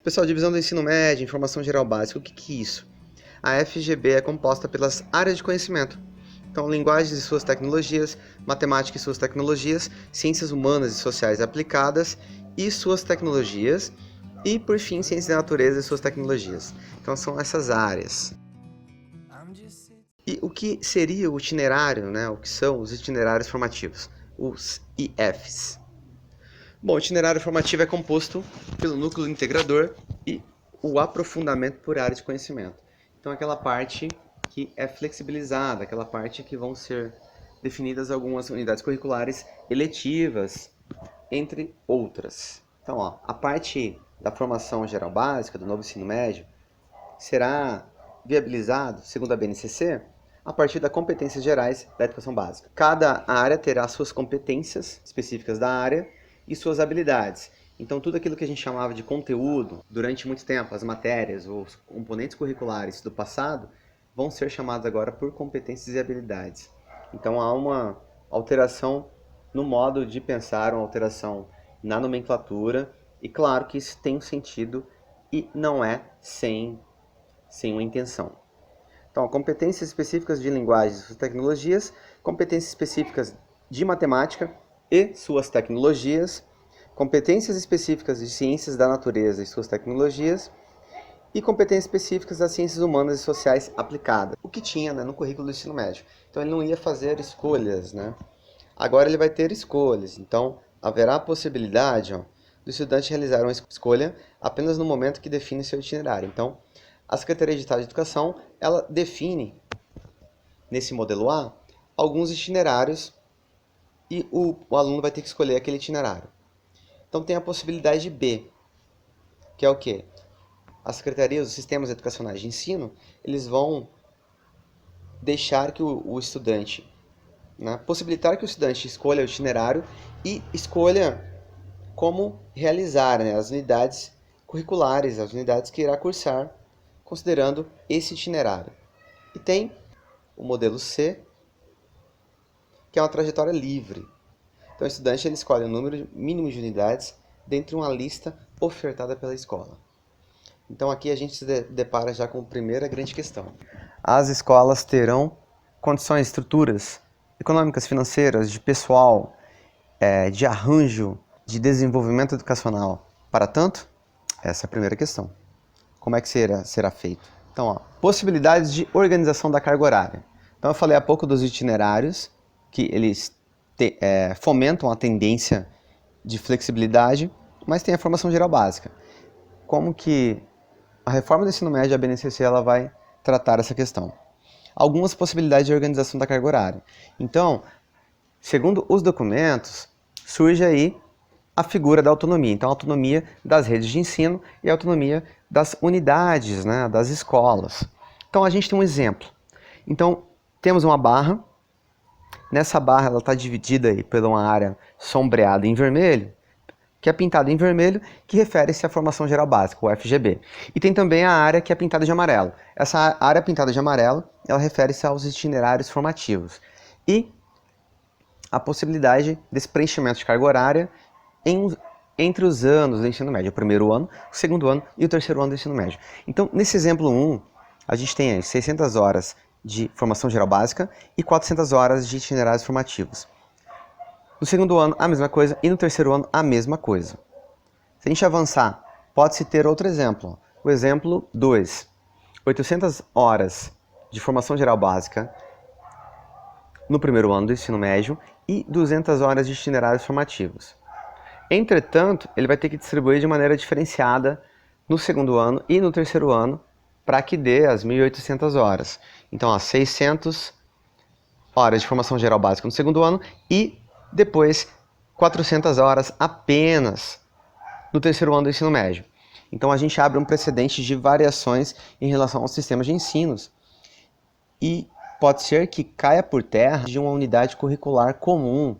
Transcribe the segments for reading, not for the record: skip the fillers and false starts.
Pessoal, divisão do ensino médio, informação geral básica, o que é isso? A FGB é composta pelas áreas de conhecimento. Então, linguagens e suas tecnologias, matemática e suas tecnologias, ciências humanas e sociais aplicadas e suas tecnologias, e, por fim, ciências da natureza e suas tecnologias. Então, são essas áreas. E o que seria o itinerário, né? O que são os itinerários formativos? Os IFs. Bom, o itinerário formativo é composto pelo núcleo integrador e o aprofundamento por área de conhecimento. Então, aquela parte que é flexibilizada, aquela parte que vão ser definidas algumas unidades curriculares eletivas, entre outras. Então, a parte da formação geral básica, do novo ensino médio, será viabilizado, segundo a BNCC, a partir das competências gerais da educação básica. Cada área terá suas competências específicas da área e suas habilidades. Então, tudo aquilo que a gente chamava de conteúdo, durante muito tempo, as matérias, os componentes curriculares do passado, vão ser chamados agora por competências e habilidades. Então, há uma alteração no modo de pensar, uma alteração na nomenclatura, e claro que isso tem um sentido e não é sem uma intenção. Então, competências específicas de linguagens e tecnologias, competências específicas de matemática e suas tecnologias, competências específicas de ciências da natureza e suas tecnologias, e competências específicas das ciências humanas e sociais aplicadas. O que tinha, né, no currículo do ensino médio. Então, ele não ia fazer escolhas, né? Agora ele vai ter escolhas. Então, haverá a possibilidade do estudante realizar uma escolha apenas no momento que define seu itinerário. Então, a Secretaria de Estado de Educação, ela define, nesse modelo A, alguns itinerários e o aluno vai ter que escolher aquele itinerário. Então tem a possibilidade de B, que é o quê? A Secretaria, os sistemas educacionais de ensino, eles vão deixar que o estudante, né, possibilitar que o estudante escolha o itinerário e escolha como realizar, né, as unidades curriculares, as unidades que irá cursar, considerando esse itinerário. E tem o modelo C, que é uma trajetória livre. Então, o estudante ele escolhe um número mínimo de unidades dentre uma lista ofertada pela escola. Então, aqui a gente se depara já com a primeira grande questão. As escolas terão condições, estruturas econômicas, financeiras, de pessoal, de arranjo, de desenvolvimento educacional para tanto? Essa é a primeira questão. Como é que será feito? Então, possibilidades de organização da carga horária. Então, eu falei há pouco dos itinerários, que eles fomentam a tendência de flexibilidade, mas tem a formação geral básica. Como que a reforma do ensino médio, a BNCC, ela vai tratar essa questão? Algumas possibilidades de organização da carga horária. Então, segundo os documentos, surge aí a figura da autonomia. Então, a autonomia das redes de ensino e a autonomia das unidades, né, das escolas. Então, a gente tem um exemplo. Então, temos uma barra. Nessa barra, ela está dividida aí por uma área sombreada em vermelho, que é pintada em vermelho, que refere-se à formação geral básica, o FGB. E tem também a área que é pintada de amarelo. Essa área pintada de amarelo, ela refere-se aos itinerários formativos. E a possibilidade desse preenchimento de carga horária entre os anos do ensino médio, o primeiro ano, o segundo ano e o terceiro ano do ensino médio. Então, nesse exemplo 1, a gente tem aí 600 horas de formação geral básica e 400 horas de itinerários formativos. No segundo ano, a mesma coisa, e no terceiro ano, a mesma coisa. Se a gente avançar, pode-se ter outro exemplo. O exemplo 2, 800 horas de formação geral básica no primeiro ano do ensino médio e 200 horas de itinerários formativos. Entretanto, ele vai ter que distribuir de maneira diferenciada no segundo ano e no terceiro ano para que dê as 1.800 horas. Então, 600 horas de formação geral básica no segundo ano e depois 400 horas apenas no terceiro ano do ensino médio. Então, a gente abre um precedente de variações em relação aos sistemas de ensinos e pode ser que caia por terra de uma unidade curricular comum.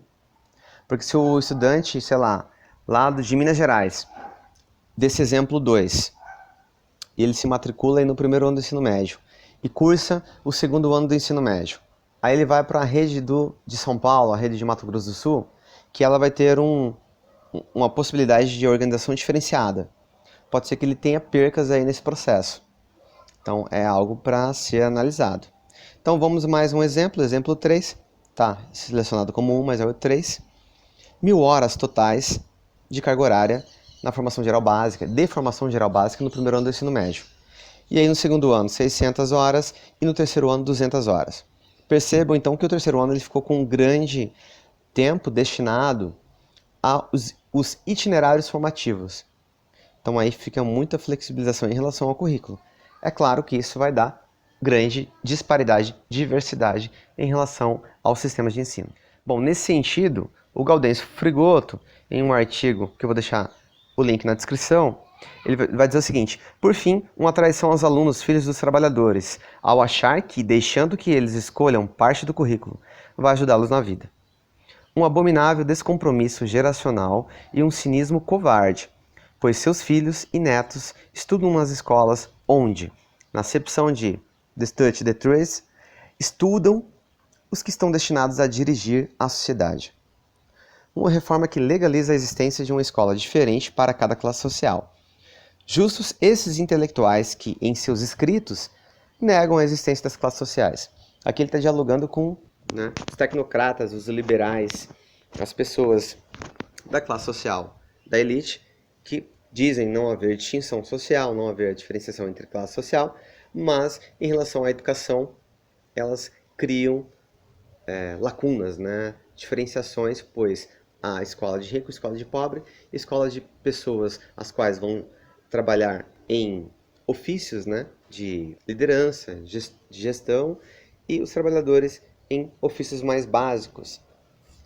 Porque se o estudante, sei lá de Minas Gerais, desse exemplo 2, ele se matricula aí no primeiro ano do ensino médio e cursa o segundo ano do ensino médio. Aí ele vai para a rede de São Paulo, a rede de Mato Grosso do Sul, que ela vai ter uma possibilidade de organização diferenciada. pode ser que ele tenha percas aí nesse processo. Então, é algo para ser analisado. Então, vamos mais um exemplo, exemplo 3. Tá selecionado como 1, mas é o 3. 1.000 horas totais de carga horária na formação geral básica, de formação geral básica no primeiro ano do ensino médio. E aí no segundo ano, 600 horas e no terceiro ano, 200 horas. Percebam então que o terceiro ano ele ficou com um grande tempo destinado aos itinerários formativos. Então aí fica muita flexibilização em relação ao currículo. É claro que isso vai dar grande disparidade, diversidade em relação aos sistemas de ensino. Bom, nesse sentido, o Gaudêncio Frigoto, em um artigo que eu vou deixar o link na descrição, ele vai dizer o seguinte: por fim, uma traição aos alunos filhos dos trabalhadores, ao achar que, deixando que eles escolham parte do currículo, vai ajudá-los na vida. Um abominável descompromisso geracional e um cinismo covarde, pois seus filhos e netos estudam nas escolas onde, na acepção de Destutt de Trois, estudam os que estão destinados a dirigir a sociedade. Uma reforma que legaliza a existência de uma escola diferente para cada classe social. Justos esses intelectuais que, em seus escritos, negam a existência das classes sociais. Aqui ele está dialogando com os tecnocratas, os liberais, as pessoas da classe social, da elite, que dizem não haver distinção social, não haver diferenciação entre classe social, mas em relação à educação, elas criam lacunas, diferenciações, pois há escola de rico, escola de pobre, escola de pessoas as quais vão trabalhar em ofícios de liderança, de gestão, e os trabalhadores em ofícios mais básicos.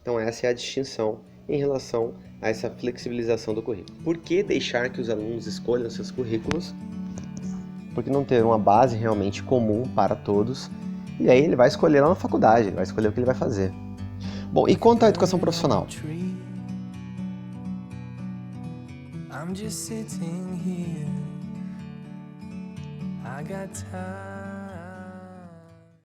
Então essa é a distinção em relação a essa flexibilização do currículo. Por que deixar que os alunos escolham seus currículos? Por que não ter uma base realmente comum para todos? E aí ele vai escolher lá na faculdade, ele vai escolher o que ele vai fazer. Bom, e quanto à educação profissional? I'm just sitting here. I got time.